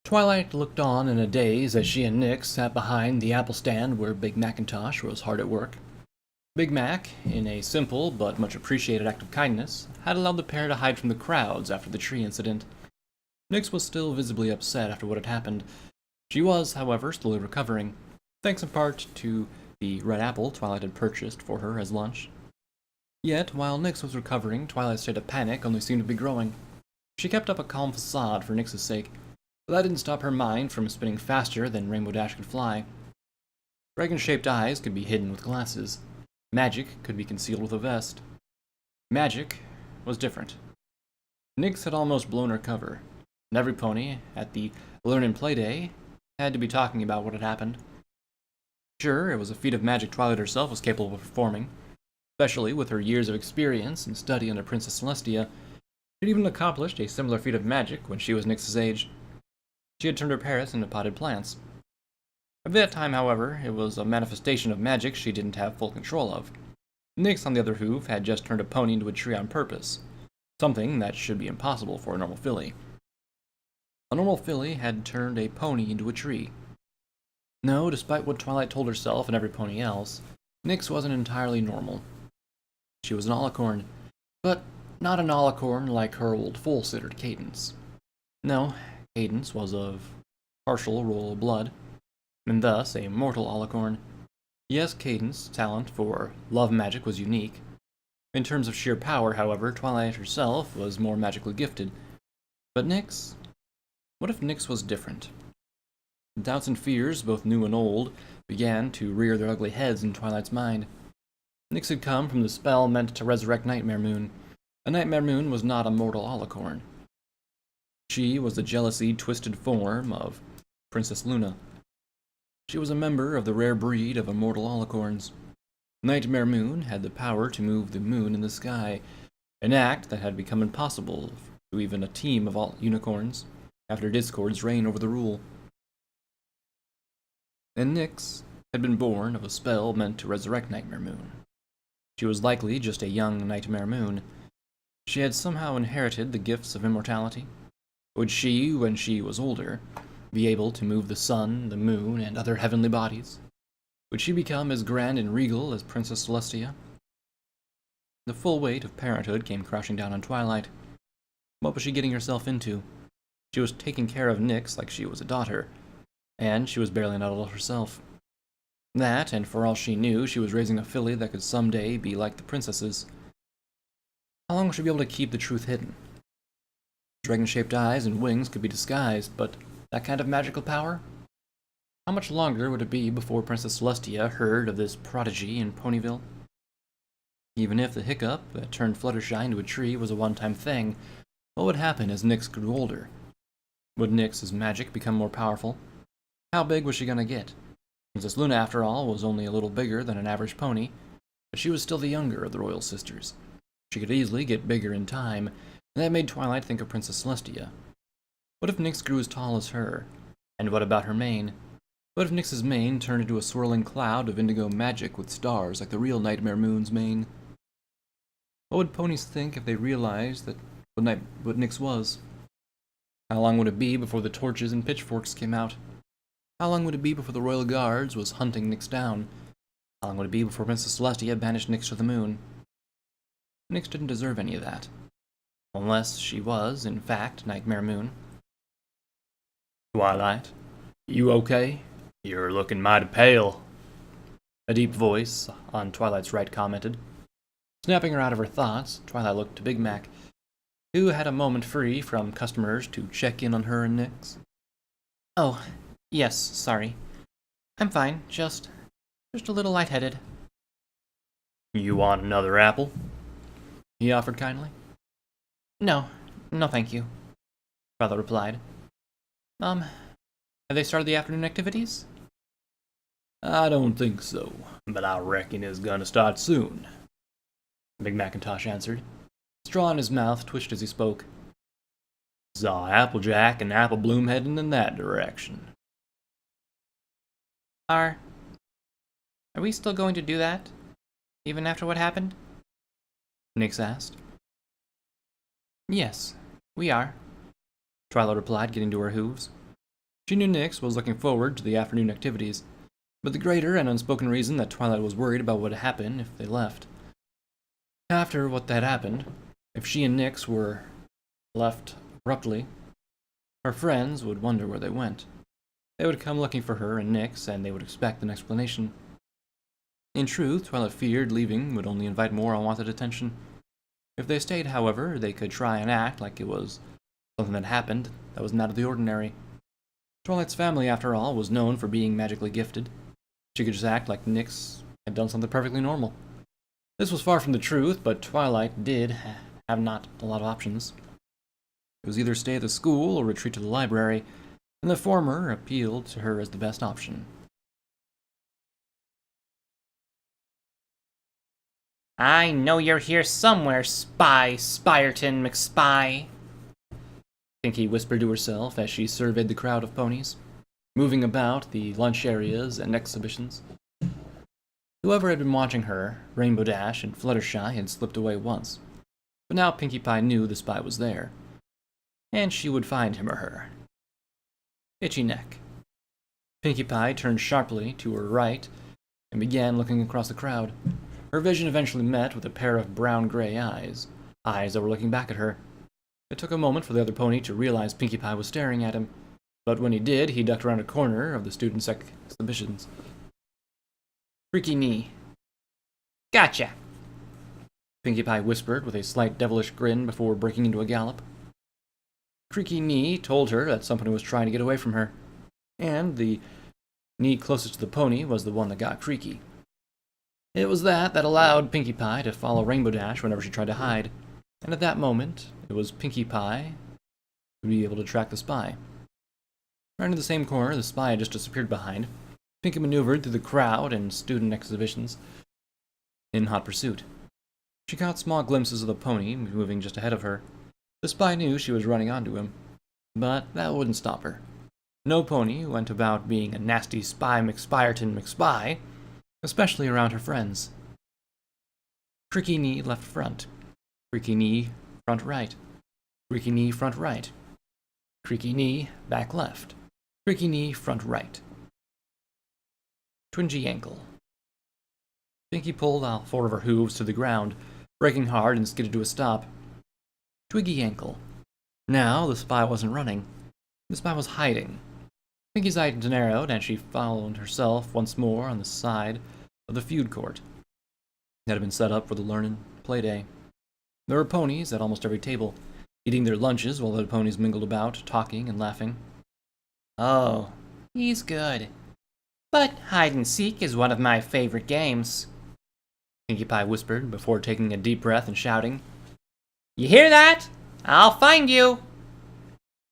Twilight looked on in a daze as she and Nick sat behind the apple stand where Big Macintosh was hard at work. Big Mac, in a simple but much appreciated act of kindness, had allowed the pair to hide from the crowds after the tree incident. Nix was still visibly upset after what had happened. She was, however, slowly recovering, thanks in part to the red apple Twilight had purchased for her as lunch. Yet, while Nix was recovering, Twilight's state of panic only seemed to be growing. She kept up a calm facade for Nix's sake, but that didn't stop her mind from spinning faster than Rainbow Dash could fly. Dragon-shaped eyes could be hidden with glasses. Magic could be concealed with a vest. Magic was different. Nix had almost blown her cover, and every pony at the Learn and Play Day had to be talking about what had happened. Sure, it was a feat of magic Twilight herself was capable of performing, especially with her years of experience and study under Princess Celestia. She'd even accomplished a similar feat of magic when she was Nix's age. She had turned her parrots into potted plants. At that time, however, it was a manifestation of magic she didn't have full control of. Nix, on the other hoof, had just turned a pony into a tree on purpose, something that should be impossible for a normal filly. A normal filly had turned a pony into a tree. No, despite what Twilight told herself and every pony else, Nix wasn't entirely normal. She was an alicorn, but not an alicorn like her old foal-sitter Cadence. No, Cadence was of partial royal blood, and thus a mortal alicorn. Yes, Cadence's talent for love magic was unique. In terms of sheer power, however, Twilight herself was more magically gifted. But Nix? What if Nix was different? Doubts and fears, both new and old, began to rear their ugly heads in Twilight's mind. Nix had come from the spell meant to resurrect Nightmare Moon. A Nightmare Moon was not a mortal alicorn. She was the jealousy twisted form of Princess Luna. She was a member of the rare breed of immortal alicorns. Nightmare Moon had the power to move the moon in the sky, an act that had become impossible to even a team of all unicorns after Discord's reign over the rule. And Nix had been born of a spell meant to resurrect Nightmare Moon. She was likely just a young Nightmare Moon. She had somehow inherited the gifts of immortality. Would she, when she was older, be able to move the sun, the moon, and other heavenly bodies? Would she become as grand and regal as Princess Celestia? The full weight of parenthood came crashing down on Twilight. What was she getting herself into? She was taking care of Nix like she was a daughter, and she was barely an adult herself. That, and for all she knew, she was raising a filly that could someday be like the princesses. How long would she be able to keep the truth hidden? Dragon-shaped eyes and wings could be disguised, but that kind of magical power? How much longer would it be before Princess Celestia heard of this prodigy in Ponyville? Even if the hiccup that turned Fluttershy into a tree was a one-time thing, what would happen as Nix grew older? Would Nix's magic become more powerful? How big was she going to get? Princess Luna, after all, was only a little bigger than an average pony, but she was still the younger of the royal sisters. She could easily get bigger in time, and that made Twilight think of Princess Celestia. What if Nix grew as tall as her? And what about her mane? What if Nix's mane turned into a swirling cloud of indigo magic with stars like the real Nightmare Moon's mane? What would ponies think if they realized that what Nix was? How long would it be before the torches and pitchforks came out? How long would it be before the royal guards was hunting Nix down? How long would it be before Princess Celestia banished Nix to the moon? Nix didn't deserve any of that. Unless she was, in fact, Nightmare Moon. Twilight, you okay? You're looking mighty pale. A deep voice on Twilight's right commented. Snapping her out of her thoughts, Twilight looked to Big Mac, who had a moment free from customers to check in on her and Nix. Oh, yes, sorry. I'm fine, just a little lightheaded. You want another apple? He offered kindly. No, thank you, Twilight replied. Have they started the afternoon activities? I don't think so, but I reckon it's gonna start soon, Big Macintosh answered. The straw in his mouth twitched as he spoke. Saw Applejack and Apple Bloom heading in that direction. Are we still going to do that? Even after what happened? Nix asked. Yes, we are, Twilight replied, getting to her hooves. She knew Nyx was looking forward to the afternoon activities, but the greater and unspoken reason that Twilight was worried about what would happen if they left. After what had happened, if she and Nyx were left abruptly, her friends would wonder where they went. They would come looking for her and Nyx, and they would expect an explanation. In truth, Twilight feared leaving would only invite more unwanted attention. If they stayed, however, they could try and act like it was something that happened that was not out of the ordinary. Twilight's family, after all, was known for being magically gifted. She could just act like Nyx had done something perfectly normal. This was far from the truth, but Twilight did have not a lot of options. It was either stay at the school or retreat to the library, and the former appealed to her as the best option. I know you're here somewhere, Spy, Spyerton, McSpy. Pinkie whispered to herself as she surveyed the crowd of ponies, moving about the lunch areas and exhibitions. Whoever had been watching her, Rainbow Dash and Fluttershy, had slipped away once, but now Pinkie Pie knew the spy was there, and she would find him or her. Itchy neck. Pinkie Pie turned sharply to her right and began looking across the crowd. Her vision eventually met with a pair of brown-gray eyes that were looking back at her. It took a moment for the other pony to realize Pinkie Pie was staring at him, but when he did, he ducked around a corner of the students' exhibitions. Creaky knee. Gotcha. Pinkie Pie whispered with a slight devilish grin before breaking into a gallop. Creaky knee told her that something was trying to get away from her, and the knee closest to the pony was the one that got creaky. It was that allowed Pinkie Pie to follow Rainbow Dash whenever she tried to hide, and at that moment, it was Pinkie Pie who would be able to track the spy. Right in the same corner the spy had just disappeared behind, Pinkie maneuvered through the crowd and student exhibitions in hot pursuit. She caught small glimpses of the pony moving just ahead of her. The spy knew she was running onto him, but that wouldn't stop her. No pony went about being a nasty spy McSpyerton McSpy, especially around her friends. Creaky knee left front. Creaky knee front right. Creaky knee front right. Creaky knee back left. Creaky knee front right. Twingy ankle. Pinkie pulled all four of her hooves to the ground, braking hard and skidded to a stop. Twiggy ankle. Now the spy wasn't running. The spy was hiding. Pinkie's eyes narrowed and she followed herself once more on the side of the feud court that had been set up for the learned playday. There were ponies at almost every table, eating their lunches while the ponies mingled about, talking and laughing. Oh, he's good. But hide-and-seek is one of my favorite games, Pinkie Pie whispered before taking a deep breath and shouting, You hear that? I'll find you!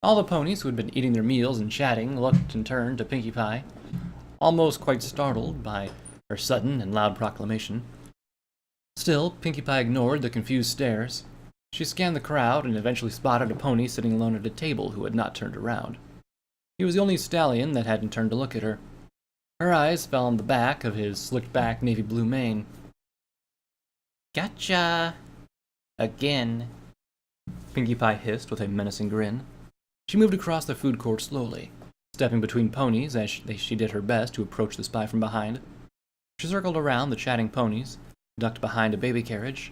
All the ponies who had been eating their meals and chatting looked and turned to Pinkie Pie, almost quite startled by her sudden and loud proclamation. Still, Pinkie Pie ignored the confused stares. She scanned the crowd and eventually spotted a pony sitting alone at a table who had not turned around. He was the only stallion that hadn't turned to look at her. Her eyes fell on the back of his slicked-back navy blue mane. Gotcha! Again. Pinkie Pie hissed with a menacing grin. She moved across the food court slowly, stepping between ponies as she did her best to approach the spy from behind. She circled around the chatting ponies, ducked behind a baby carriage,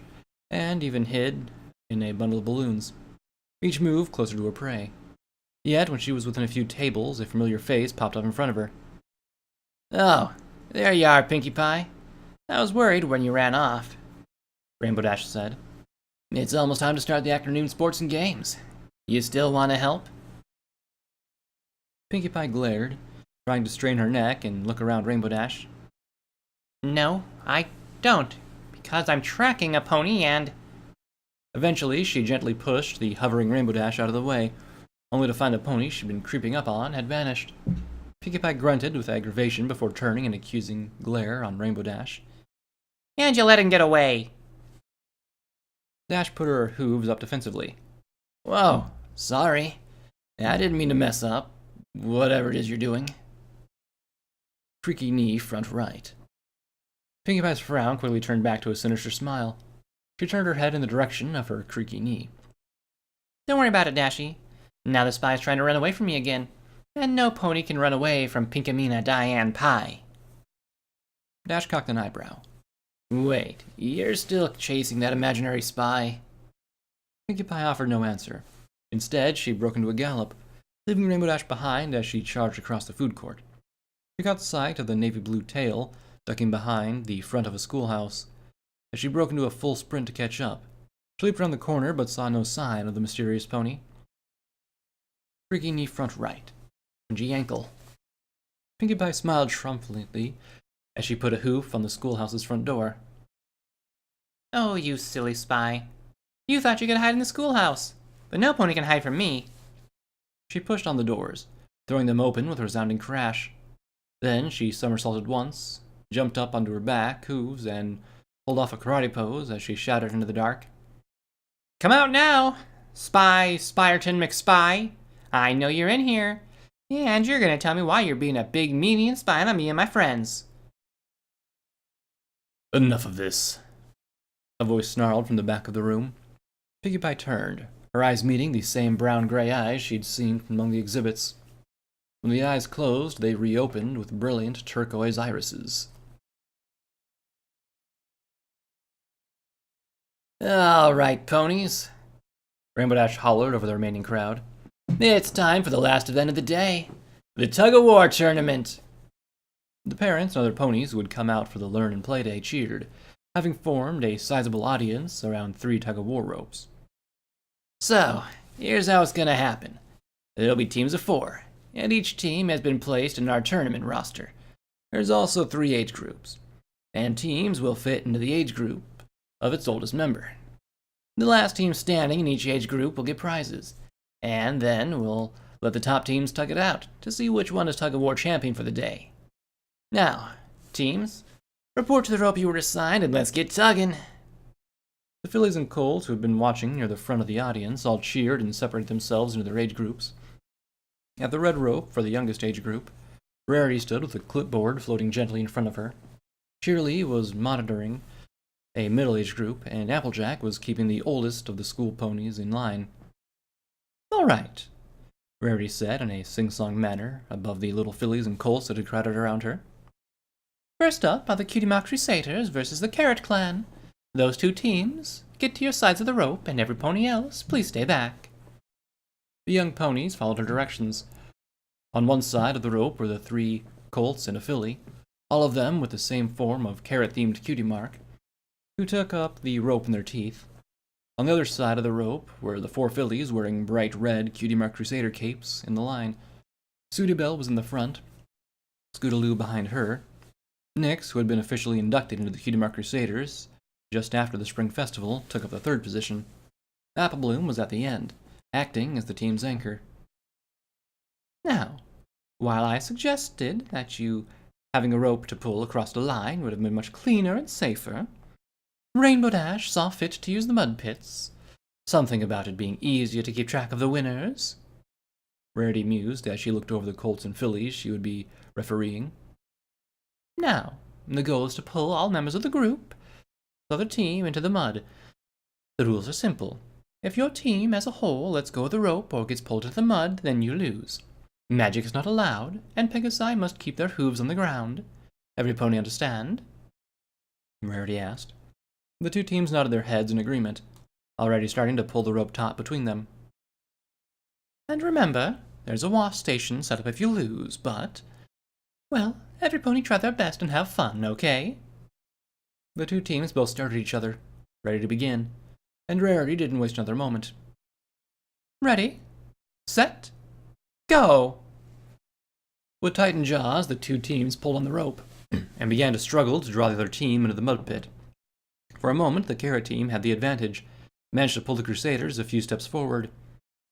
and even hid in a bundle of balloons, each move closer to her prey. Yet, when she was within a few tables, a familiar face popped up in front of her. Oh, there you are, Pinkie Pie. I was worried when you ran off, Rainbow Dash said. It's almost time to start the afternoon sports and games. You still want to help? Pinkie Pie glared, trying to strain her neck and look around Rainbow Dash. No, I don't, because I'm tracking a pony and... Eventually, she gently pushed the hovering Rainbow Dash out of the way, only to find the pony she'd been creeping up on had vanished. Pinkie Pie grunted with aggravation before turning an accusing glare on Rainbow Dash. And you let him get away. Dash put her hooves up defensively. Whoa, sorry. I didn't mean to mess up. Whatever it is you're doing. Creaky knee front right. Pinkie Pie's frown quickly turned back to a sinister smile. She turned her head in the direction of her creaky knee. Don't worry about it, Dashy. Now the spy's trying to run away from me again. And no pony can run away from Pinkamena Diane Pie. Dash cocked an eyebrow. Wait, you're still chasing that imaginary spy? Pinkie Pie offered no answer. Instead, she broke into a gallop, leaving Rainbow Dash behind as she charged across the food court. She caught sight of the navy blue tail ducking behind the front of a schoolhouse. As she broke into a full sprint to catch up, she leaped around the corner but saw no sign of the mysterious pony. Freaky knee front right. G ankle. Pinkie Pie smiled triumphantly as she put a hoof on the schoolhouse's front door. Oh, you silly spy. You thought you could hide in the schoolhouse, but no pony can hide from me. She pushed on the doors, throwing them open with a resounding crash. Then she somersaulted once, jumped up onto her back hooves, and pulled off a karate pose as she shouted into the dark. Come out now, Spy Spyerton McSpy. I know you're in here, and you're gonna tell me why you're being a big meanie and spying on me and my friends. Enough of this. A voice snarled from the back of the room. Pinkie Pie turned, her eyes meeting the same brown-gray eyes she'd seen from among the exhibits. When the eyes closed, they reopened with brilliant turquoise irises. All right, ponies, Rainbow Dash hollered over the remaining crowd. it's time for the last event of the day, the Tug-of-war tournament. The parents and other ponies who had come out for the Learn and Play Day cheered, having formed a sizable audience around 3 tug-of-war ropes. So, here's how it's gonna happen. There'll be teams of 4, and each team has been placed in our tournament roster. There's also 3 age groups, and teams will fit into the age group of its oldest member. The last team standing in each age group will get prizes, and then we'll let the top teams tug it out to see which one is tug-of-war champion for the day. Now, teams, report to the rope you were assigned and let's get tugging. The fillies and colts who had been watching near the front of the audience all cheered and separated themselves into their age groups. At the red rope for the youngest age group, Rarity stood with a clipboard floating gently in front of her. Shirley was monitoring a middle-aged group, and Applejack was keeping the oldest of the school ponies in line. "All right," Rarity said in a sing-song manner above the little fillies and colts that had crowded around her. "First up are the Cutie Mark Crusaders versus the Carrot Clan. Those 2 teams, get to your sides of the rope, and every pony else, please stay back." The young ponies followed her directions. On one side of the rope were the 3 colts and a filly, all of them with the same form of carrot-themed Cutie Mark, who took up the rope in their teeth. On the other side of the rope were the 4 fillies wearing bright red Cutie Mark Crusader capes in the line. Sooty Belle was in the front, Scootaloo behind her. Nix, who had been officially inducted into the Cutie Mark Crusaders just after the Spring Festival, took up the 3rd position. Apple Bloom was at the end, acting as the team's anchor. Now, while I suggested that you having a rope to pull across the line would have been much cleaner and safer, Rainbow Dash saw fit to use the mud pits. Something about it being easier to keep track of the winners. Rarity mused as she looked over the colts and fillies she would be refereeing. Now, the goal is to pull all members of the group, the other team, into the mud. The rules are simple. If your team as a whole lets go of the rope or gets pulled into the mud, then you lose. Magic is not allowed, and Pegasi must keep their hooves on the ground. Every pony understand? Rarity asked. The 2 teams nodded their heads in agreement, already starting to pull the rope taut between them. And remember, there's a wash station set up if you lose, but, well, every pony try their best and have fun, okay? The 2 teams both stared at each other, ready to begin, and Rarity didn't waste another moment. Ready, set, go! With tightened jaws, the 2 teams pulled on the rope and began to struggle to draw the other team into the mud pit. For a moment, the Carrot team had the advantage, managed to pull the Crusaders a few steps forward.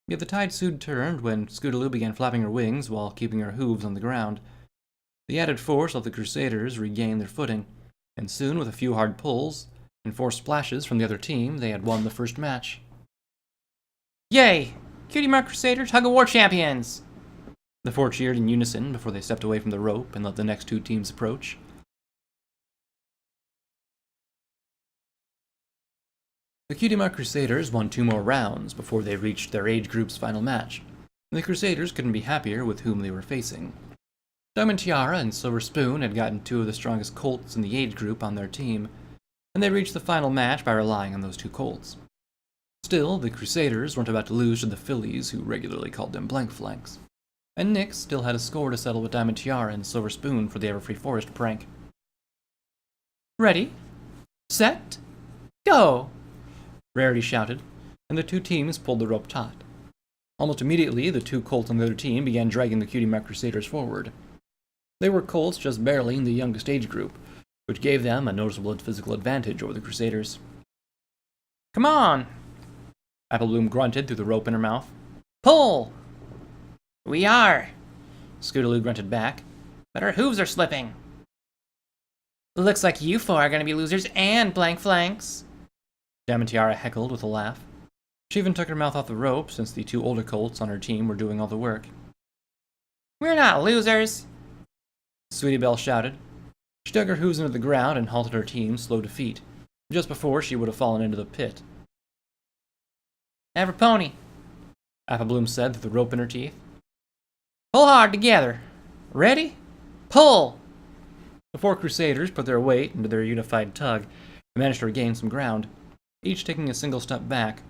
Yet the tide soon turned when Scootaloo began flapping her wings while keeping her hooves on the ground. The added force let the Crusaders regain their footing, and soon, with a few hard pulls and 4 splashes from the other team, they had won the first match. Yay! Cutie Mark Crusader Tug-of-war champions! The 4 cheered in unison before they stepped away from the rope and let the next 2 teams approach. The Cutie Mark Crusaders won 2 more rounds before they reached their age group's final match. The Crusaders couldn't be happier with whom they were facing. Diamond Tiara and Silver Spoon had gotten two of the strongest colts in the age group on their team, and they reached the final match by relying on those two colts. Still, the Crusaders weren't about to lose to the fillies, who regularly called them blank flanks, and Nyx still had a score to settle with Diamond Tiara and Silver Spoon for the Everfree Forest prank. Ready, set, go! Rarity shouted, and the two teams pulled the rope taut. Almost immediately, the two colts on the other team began dragging the Cutie Mark Crusaders forward. They were colts just barely in the youngest age group, which gave them a noticeable physical advantage over the Crusaders. Come on! Apple Bloom grunted through the rope in her mouth. Pull! We are! Scootaloo grunted back. But our hooves are slipping. Looks like you four are gonna be losers and blank flanks. Diamond Tiara heckled with a laugh. She even took her mouth off the rope since the two older colts on her team were doing all the work. We're not losers! Sweetie Belle shouted. She dug her hooves into the ground and halted her team, slow to feet, just before she would have fallen into the pit. Every pony, Apple Bloom said through the rope in her teeth. pull hard together. Ready? Pull! The four Crusaders put their weight into their unified tug and managed to regain some ground, each taking a single step back.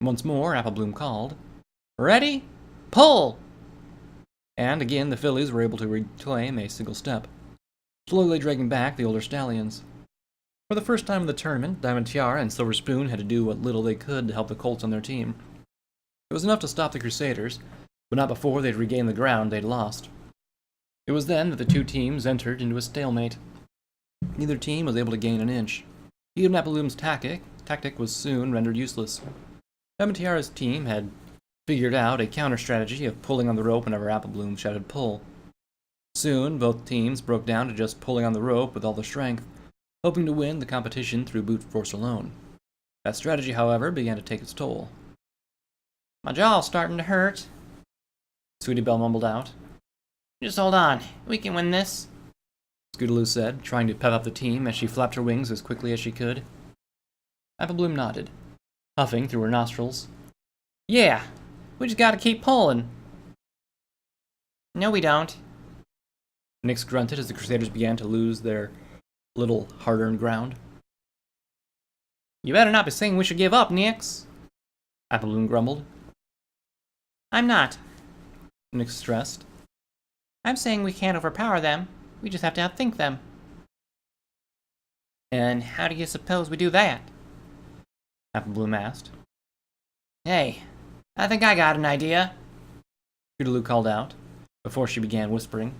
Once more, Apple Bloom called. Ready? Pull! And again, the fillies were able to reclaim a single step, slowly dragging back the older stallions. For the first time in the tournament, Diamond Tiara and Silver Spoon had to do what little they could to help the colts on their team. It was enough to stop the Crusaders, but not before they'd regained the ground they'd lost. It was then that the two teams entered into a stalemate. Neither team was able to gain an inch. Even Apple Bloom's tactic was soon rendered useless. Diamond Tiara's team had figured out a counter-strategy of pulling on the rope whenever Apple Bloom shouted pull. Soon, both teams broke down to just pulling on the rope with all their strength, hoping to win the competition through brute force alone. That strategy, however, began to take its toll. My jaw's starting to hurt. Sweetie Belle mumbled out. Just hold on. We can win this. Scootaloo said, trying to pep up the team as she flapped her wings as quickly as she could. Apple Bloom nodded, huffing through her nostrils. Yeah, we just gotta keep pulling. No, we don't. Nyx grunted as the Crusaders began to lose their little hard-earned ground. You better not be saying we should give up, Nyx. Apple Bloom grumbled. I'm not. Nyx stressed. I'm saying we can't overpower them. We just have to outthink them. And how do you suppose we do that? Apple Bloom asked. Hey, I think I got an idea. Scootaloo called out, before she began whispering.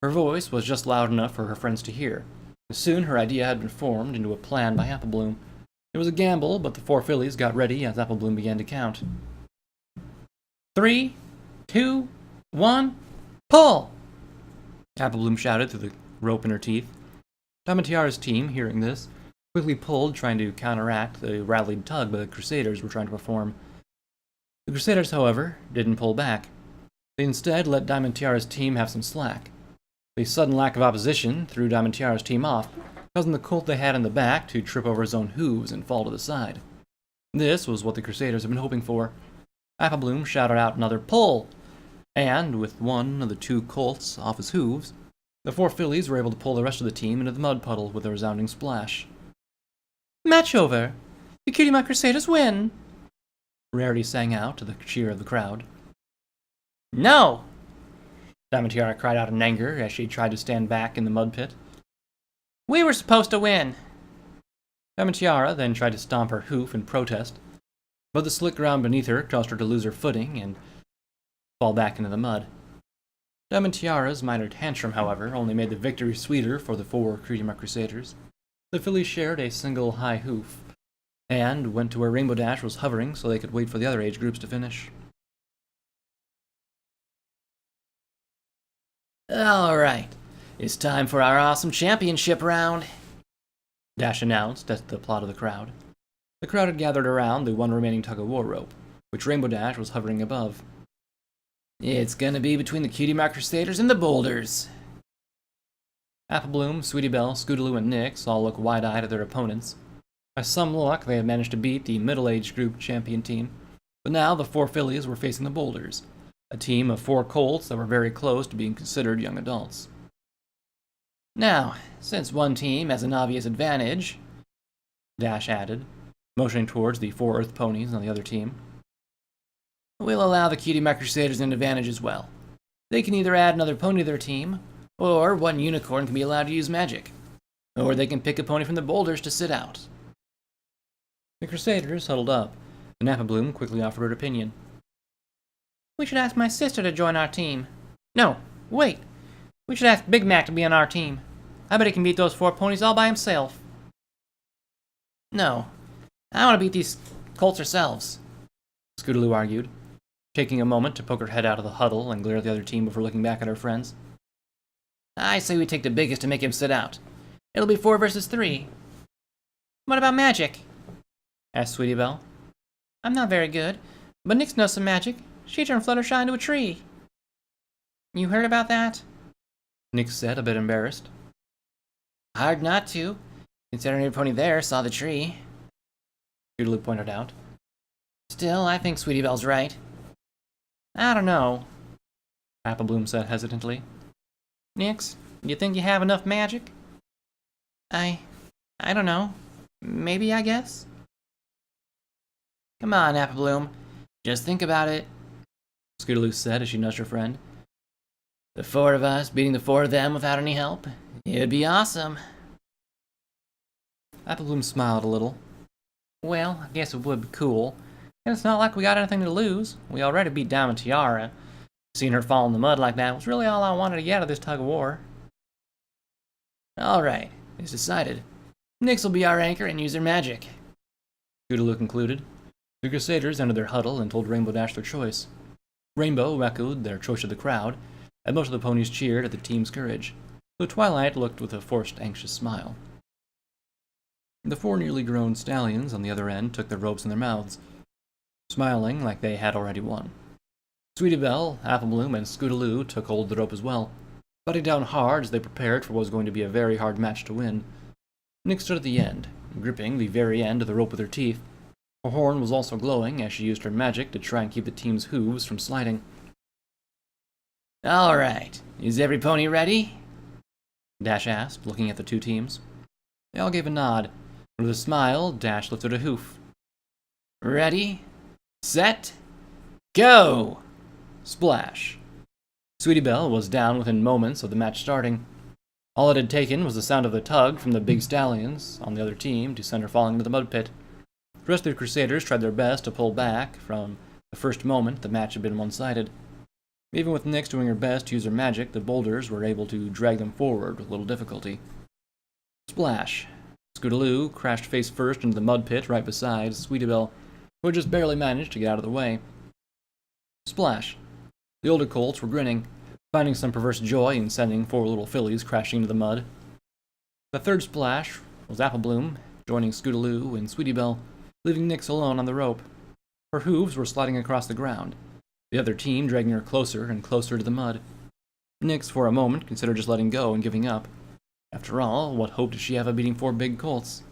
Her voice was just loud enough for her friends to hear. Soon her idea had been formed into a plan by Apple Bloom. It was a gamble, but the four fillies got ready as Apple Bloom began to count. 3, 2, 1, pull! Apple Bloom shouted through the rope in her teeth. Diamond Tiara's team, hearing this, quickly pulled, trying to counteract the rallied tug the Crusaders were trying to perform. The Crusaders, however, didn't pull back. They instead let Diamond Tiara's team have some slack. The sudden lack of opposition threw Diamond Tiara's team off, causing the colt they had in the back to trip over his own hooves and fall to the side. This was what the Crusaders had been hoping for. Apple Bloom shouted out another pull, and with one of the two colts off his hooves, the four fillies were able to pull the rest of the team into the mud puddle with a resounding splash. Match over. The Cutie Mark Crusaders win. Rarity sang out to the cheer of the crowd. No! Diamond Tiara cried out in anger as she tried to stand back in the mud pit. We were supposed to win. Diamond Tiara then tried to stomp her hoof in protest, but the slick ground beneath her caused her to lose her footing and fall back into the mud. Diamond Tiara's minor tantrum, however, only made the victory sweeter for the four Cutie Mark Crusaders. The fillies shared a single high hoof, and went to where Rainbow Dash was hovering so they could wait for the other age groups to finish. Alright, it's time for our awesome championship round. Dash announced at the applaud of the crowd. The crowd had gathered around the one remaining tug-of-war rope, which Rainbow Dash was hovering above. It's gonna be between the Cutie Mark Crusaders and the Boulders. Apple Bloom, Sweetie Belle, Scootaloo, and Nyx all looked wide-eyed at their opponents. By some luck, they had managed to beat the middle-aged group champion team, but now the four fillies were facing the Boulders, a team of 4 colts that were very close to being considered young adults. Now, since one team has an obvious advantage, Dash added, motioning towards the 4 Earth ponies on the other team, we'll allow the Cutie Mark Crusaders an advantage as well. They can either add another pony to their team, or one unicorn can be allowed to use magic. Or they can pick a pony from the boulders to sit out. The Crusaders huddled up, and Applebloom quickly offered her opinion. We should ask my sister to join our team. No, wait. We should ask Big Mac to be on our team. I bet he can beat those 4 ponies all by himself. No, I want to beat these colts ourselves, Scootaloo argued, taking a moment to poke her head out of the huddle and glare at the other team before looking back at her friends. I say we take the biggest to make him sit out. It'll be 4 versus 3. What about magic? Asked Sweetie Belle. I'm not very good, but Nyx knows some magic. She turned Fluttershy into a tree. You heard about that? Nyx said, a bit embarrassed. Hard not to, considering every pony there saw the tree. Scootaloo pointed out. Still, I think Sweetie Belle's right. I don't know, Applebloom said hesitantly. Nyx, you think you have enough magic? I don't know. Maybe, I guess? Come on, Applebloom. Just think about it, Scootaloo said as she nudged her friend. The 4 of us beating the 4 of them without any help. It'd be awesome. Applebloom smiled a little. Well, I guess it would be cool. And it's not like we got anything to lose. We already beat Diamond Tiara. Seeing her fall in the mud like that was really all I wanted to get out of this tug-of-war. Alright, it's decided. Nyx will be our anchor and use her magic. Scootaloo concluded. The Crusaders entered their huddle and told Rainbow Dash their choice. Rainbow echoed their choice of the crowd, and most of the ponies cheered at the team's courage, though Twilight looked with a forced, anxious smile. The 4 nearly grown stallions on the other end took their ropes in their mouths, smiling like they had already won. Sweetie Belle, Applebloom, and Scootaloo took hold of the rope as well, fighting down hard as they prepared for what was going to be a very hard match to win. Nyx stood at the end, gripping the very end of the rope with her teeth. Her horn was also glowing as she used her magic to try and keep the team's hooves from sliding. Alright, is every pony ready? Dash asked, looking at the 2 teams. They all gave a nod. With a smile, Dash lifted a hoof. Ready, set, go! Splash! Sweetie Belle was down within moments of the match starting. All it had taken was the sound of the tug from the big stallions on the other team to send her falling into the mud pit. The rest of the Crusaders tried their best to pull back from the first moment the match had been one-sided. Even with Nyx doing her best to use her magic, the boulders were able to drag them forward with little difficulty. Splash! Scootaloo crashed face first into the mud pit right beside Sweetie Belle, who had just barely managed to get out of the way. Splash! The older colts were grinning, finding some perverse joy in sending 4 little fillies crashing into the mud. The third splash was Applebloom, joining Scootaloo and Sweetie Belle, leaving Nyx alone on the rope. Her hooves were sliding across the ground, the other team dragging her closer and closer to the mud. Nyx, for a moment, considered just letting go and giving up. After all, what hope did she have of beating 4 big colts?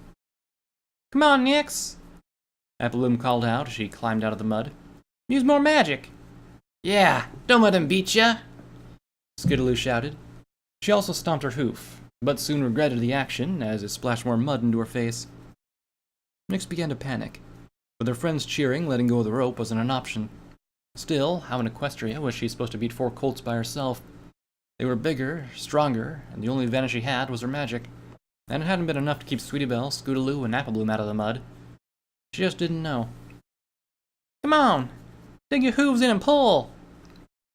Come on, Nyx! Applebloom called out as she climbed out of the mud. Use more magic! Yeah, don't let him beat ya! Scootaloo shouted. She also stomped her hoof, but soon regretted the action as it splashed more mud into her face. Nyx began to panic. With her friends cheering, letting go of the rope wasn't an option. Still, how in Equestria was she supposed to beat 4 colts by herself? They were bigger, stronger, and the only advantage she had was her magic. And it hadn't been enough to keep Sweetie Belle, Scootaloo, and Applebloom out of the mud. She just didn't know. Come on! Dig your hooves in and pull!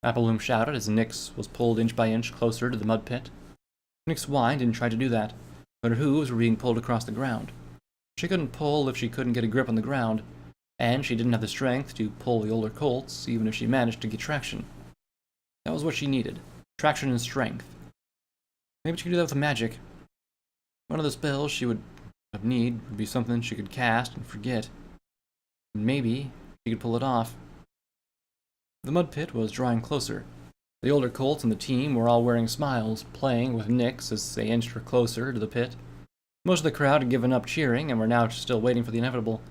Applebloom shouted as Nyx was pulled inch by inch closer to the mud pit. Nyx whined and tried to do that, but her hooves were being pulled across the ground. She couldn't pull if she couldn't get a grip on the ground, and she didn't have the strength to pull the older colts even if she managed to get traction. That was what she needed. Traction and strength. Maybe she could do that with magic. One of the spells she would need would be something she could cast and forget. And maybe she could pull it off. The mud pit was drawing closer. The older colts and the team were all wearing smiles, playing with Nyx as they inched her closer to the pit. Most of the crowd had given up cheering and were now still waiting for the inevitable.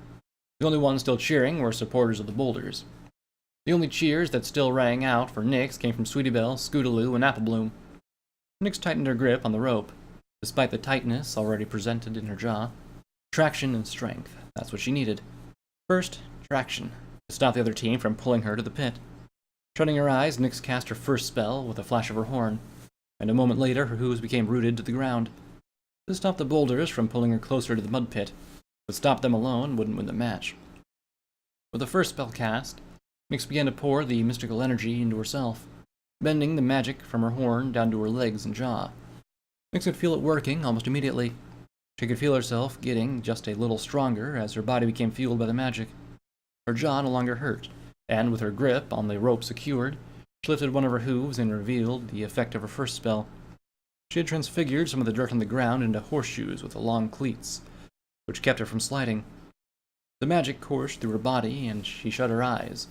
The only ones still cheering were supporters of the boulders. The only cheers that still rang out for Nyx came from Sweetie Belle, Scootaloo, and Apple Bloom. Nyx tightened her grip on the rope. Despite the tightness already presented in her jaw, traction and strength, that's what she needed. First, traction, to stop the other team from pulling her to the pit. Shutting her eyes, Nyx cast her first spell with a flash of her horn, and a moment later her hooves became rooted to the ground. This stopped the boulders from pulling her closer to the mud pit, but stop them alone wouldn't win the match. With the first spell cast, Nyx began to pour the mystical energy into herself, bending the magic from her horn down to her legs and jaw. Nyx could feel it working almost immediately. She could feel herself getting just a little stronger as her body became fueled by the magic. Her jaw no longer hurt, and with her grip on the rope secured, she lifted one of her hooves and revealed the effect of her first spell. She had transfigured some of the dirt on the ground into horseshoes with long cleats, which kept her from sliding. The magic coursed through her body, and she shut her eyes,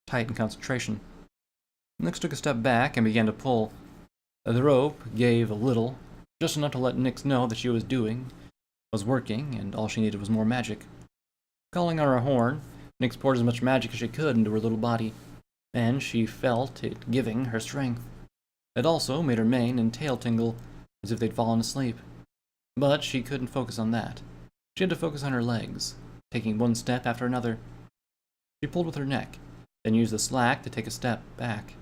tight in concentration. Nyx took a step back and began to pull. The rope gave a little, just enough to let Nyx know that she was working, and all she needed was more magic. Calling on her horn, Nyx poured as much magic as she could into her little body, and she felt it giving her strength. It also made her mane and tail tingle, as if they'd fallen asleep. But she couldn't focus on that. She had to focus on her legs, taking one step after another. She pulled with her neck, then used the slack to take a step back.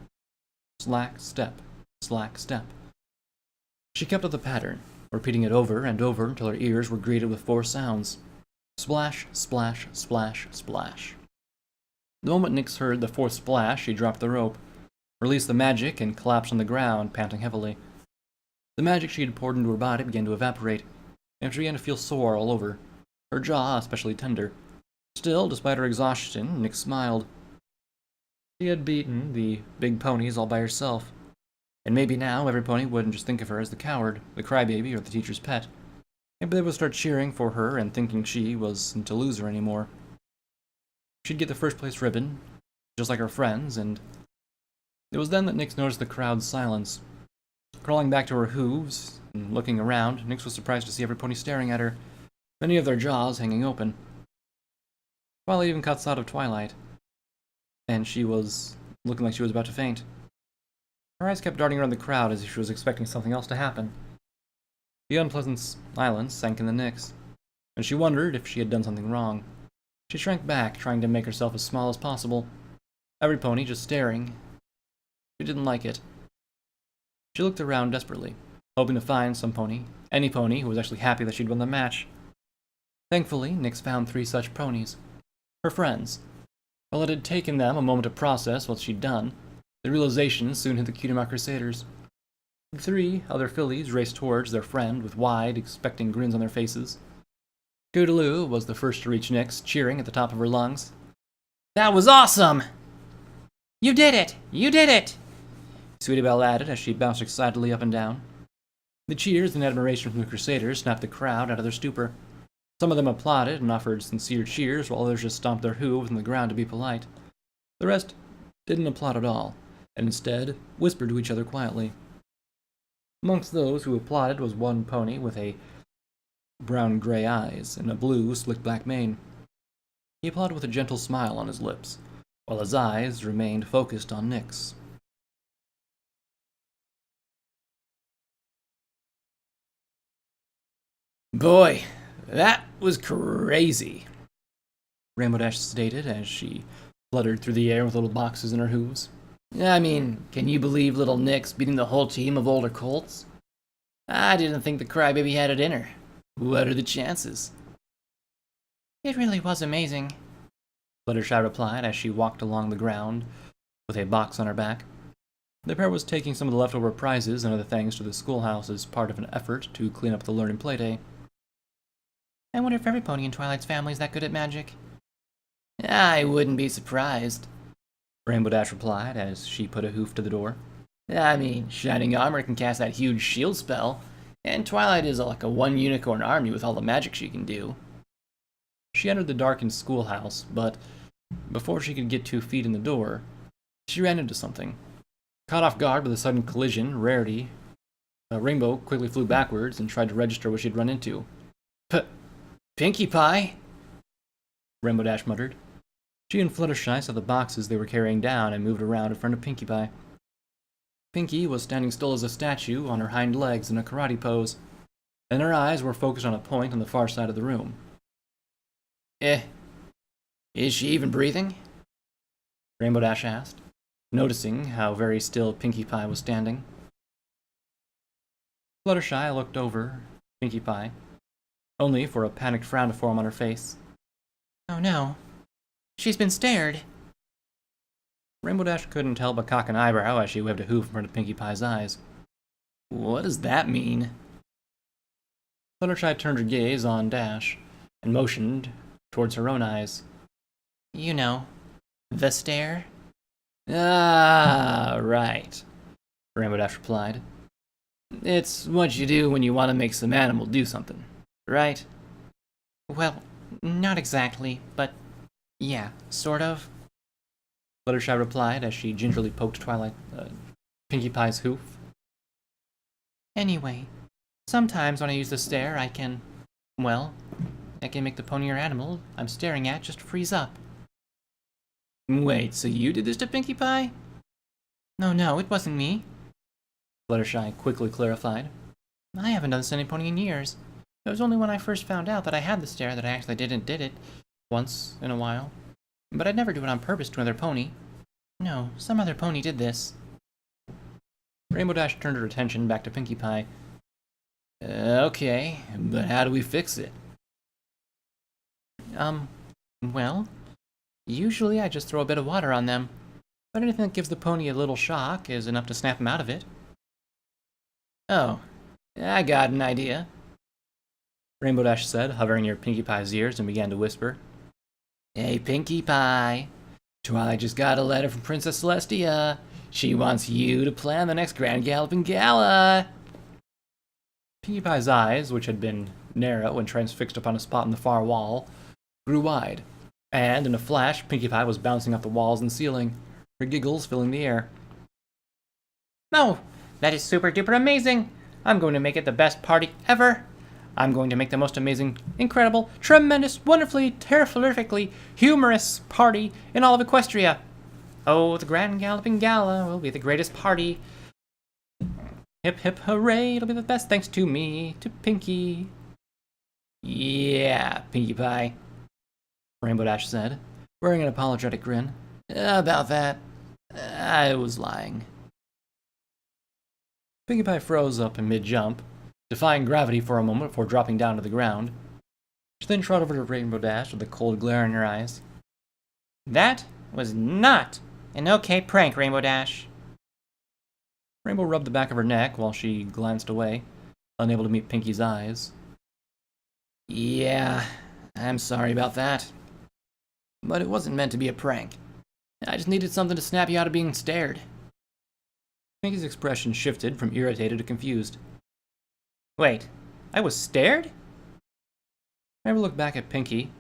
Slack, step, slack, step. She kept up the pattern, repeating it over and over until her ears were greeted with 4 sounds. Splash, splash, splash, splash. The moment Nyx heard the 4th splash, she dropped the rope, released the magic, and collapsed on the ground, panting heavily. The magic she had poured into her body began to evaporate, and she began to feel sore all over, her jaw especially tender. Still, despite her exhaustion, Nyx smiled. She had beaten the big ponies all by herself, and maybe now every pony wouldn't just think of her as the coward, the crybaby, or the teacher's pet. Maybe they would start cheering for her and thinking she wasn't a loser anymore. She'd get the first place ribbon, just like her friends, and it was then that Nyx noticed the crowd's silence. Crawling back to her hooves and looking around, Nyx was surprised to see every pony staring at her, many of their jaws hanging open. Twilight even caught sight of Twilight, and she was looking like she was about to faint. Her eyes kept darting around the crowd as if she was expecting something else to happen. The unpleasant silence sank in the Nyx, and she wondered if she had done something wrong. She shrank back, trying to make herself as small as possible. Every pony just staring. She didn't like it. She looked around desperately, hoping to find some pony, any pony who was actually happy that she'd won the match. Thankfully, Nyx found 3 such ponies. Her friends. While it had taken them a moment to process what she'd done, the realization soon hit the Cutie Crusaders. The 3 other fillies raced towards their friend with wide, expecting grins on their faces. Scootaloo was the first to reach Nyx, cheering at the top of her lungs. That was awesome! You did it! You did it! Sweetie Belle added as she bounced excitedly up and down. The cheers and admiration from the Crusaders snapped the crowd out of their stupor. Some of them applauded and offered sincere cheers, while others just stomped their hooves on the ground to be polite. The rest didn't applaud at all, and instead whispered to each other quietly. Amongst those who applauded was one pony with a brown-gray eyes and a blue, slick black mane. He applauded with a gentle smile on his lips, while his eyes remained focused on Nyx. Boy, that was crazy, Rainbow Dash stated as she fluttered through the air with little boxes in her hooves. I mean, can you believe little Nyx beating the whole team of older colts? I didn't think the crybaby had it in her. What are the chances? It really was amazing, Fluttershy replied as she walked along the ground with a box on her back. The pair was taking some of the leftover prizes and other things to the schoolhouse as part of an effort to clean up the learning playday. I wonder if every pony in Twilight's family is that good at magic. I wouldn't be surprised, Rainbow Dash replied as she put a hoof to the door. I mean, Shining Armor can cast that huge shield spell, and Twilight is like a 1 unicorn army with all the magic she can do. She entered the darkened schoolhouse, but before she could get 2 feet in the door, she ran into something. Caught off guard by the sudden collision, Rainbow quickly flew backwards and tried to register what she'd run into. Pinkie Pie? Rainbow Dash muttered. She and Fluttershy saw the boxes they were carrying down and moved around in front of Pinkie Pie. Pinkie was standing still as a statue on her hind legs in a karate pose, and her eyes were focused on a point on the far side of the room. Is she even breathing? Rainbow Dash asked, noticing how very still Pinkie Pie was standing. Fluttershy looked over Pinkie Pie, only for a panicked frown to form on her face. Oh no. She's been stared. Rainbow Dash couldn't help but cock an eyebrow as she waved a hoof in front of Pinkie Pie's eyes. What does that mean? Fluttershy turned her gaze on Dash and motioned towards her own eyes. You know, the stare. Ah, right, Rainbow Dash replied. It's what you do when you want to make some animal do something, right? Well, not exactly, but yeah, sort of. Fluttershy replied as she gingerly poked Pinkie Pie's hoof. Anyway, sometimes when I use the stare, I can make the pony or animal I'm staring at just freeze up. Wait, so you did this to Pinkie Pie? No, it wasn't me. Fluttershy quickly clarified. I haven't done this to any pony in years. It was only when I first found out that I had the stare that I actually did it once in a while. But I'd never do it on purpose to another pony. No, some other pony did this. Rainbow Dash turned her attention back to Pinkie Pie. Okay, but how do we fix it? Well, usually I just throw a bit of water on them, but anything that gives the pony a little shock is enough to snap him out of it. Oh, I got an idea, Rainbow Dash said, hovering near Pinkie Pie's ears and began to whisper. Hey, Pinkie Pie, Twilight just got a letter from Princess Celestia. She wants you to plan the next Grand Galloping Gala. Pinkie Pie's eyes, which had been narrow and transfixed upon a spot in the far wall, grew wide, and in a flash, Pinkie Pie was bouncing off the walls and ceiling, her giggles filling the air. Oh, that is super duper amazing! I'm going to make it the best party ever! I'm going to make the most amazing, incredible, tremendous, wonderfully, terrifically humorous party in all of Equestria. Oh, the Grand Galloping Gala will be the greatest party. Hip hip hooray, it'll be the best thanks to me, to Pinkie. Yeah, Pinkie Pie, Rainbow Dash said, wearing an apologetic grin. About that, I was lying. Pinkie Pie froze up in mid-jump, defying gravity for a moment before dropping down to the ground. She then trotted over to Rainbow Dash with a cold glare in her eyes. That was not an okay prank, Rainbow Dash. Rainbow rubbed the back of her neck while she glanced away, unable to meet Pinkie's eyes. Yeah, I'm sorry about that. But it wasn't meant to be a prank. I just needed something to snap you out of being stared. Pinkie's expression shifted from irritated to confused. Wait, I was stared? Rainbow looked back at Pinkie,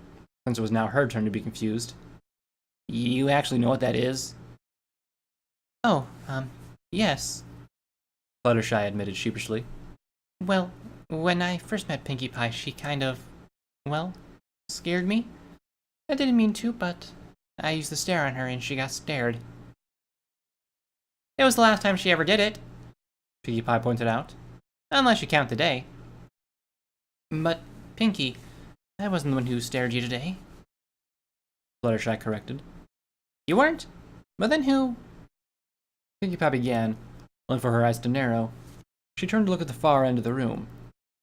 since it was now her turn to be confused. You actually know what that is? Oh, yes. Fluttershy admitted sheepishly. Well, when I first met Pinkie Pie, she kind of, scared me. I didn't mean to, but I used the stare on her and she got stared. It was the last time she ever did it, Pinkie Pie pointed out. unless you count the day. But, Pinkie, I wasn't the one who stared you today. Fluttershy corrected. You weren't? But then who? Pinkie Pie began, only for her eyes to narrow. She turned to look at the far end of the room,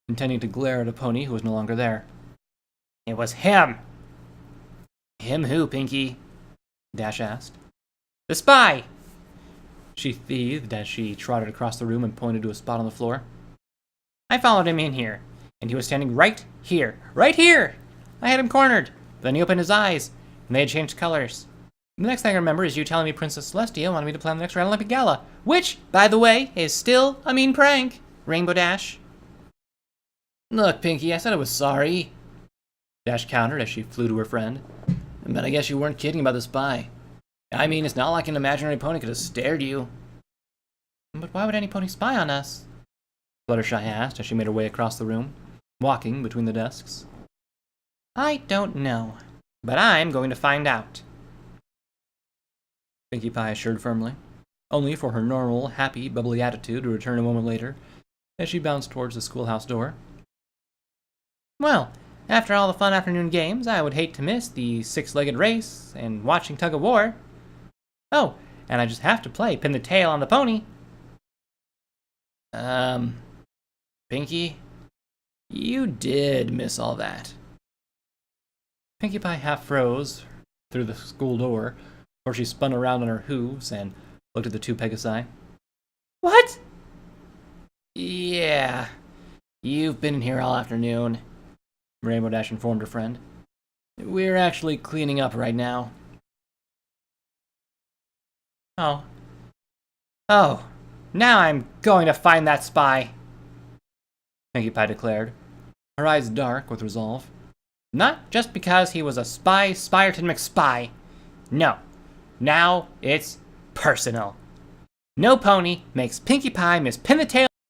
intending to glare at a pony who was no longer there. It was him! Him who, Pinkie? Dash asked. The spy! She thieved as she trotted across the room and pointed to a spot on the floor. I followed him in here, and he was standing right here. Right here! I had him cornered, but then he opened his eyes, and they had changed colors. The next thing I remember is you telling me Princess Celestia wanted me to plan the next Grand Olympic Gala, which, by the way, is still a mean prank, Rainbow Dash. Look, Pinkie, I said I was sorry, Dash countered as she flew to her friend. But I guess you weren't kidding about the spy. I mean, it's not like an imaginary pony could have stared you. But why would any pony spy on us? Fluttershy asked as she made her way across the room, walking between the desks. I don't know, but I'm going to find out. Pinkie Pie assured firmly, only for her normal, happy, bubbly attitude to return a moment later as she bounced towards the schoolhouse door. Well, after all the fun afternoon games, I would hate to miss the six-legged race and watching Tug-of-war. Oh, and I just have to play Pin the Tail on the pony. Pinkie, you did miss all that. Pinkie Pie half froze through the school door, where she spun around on her hooves and looked at the two Pegasi. What? Yeah, you've been in here all afternoon, Rainbow Dash informed her friend. We're actually cleaning up right now. Oh, now I'm going to find that spy, Pinkie Pie declared, her eyes dark with resolve. Not just because he was a spy, Spyerton McSpy. No, now it's personal. No pony makes Pinkie Pie miss Pin the Tail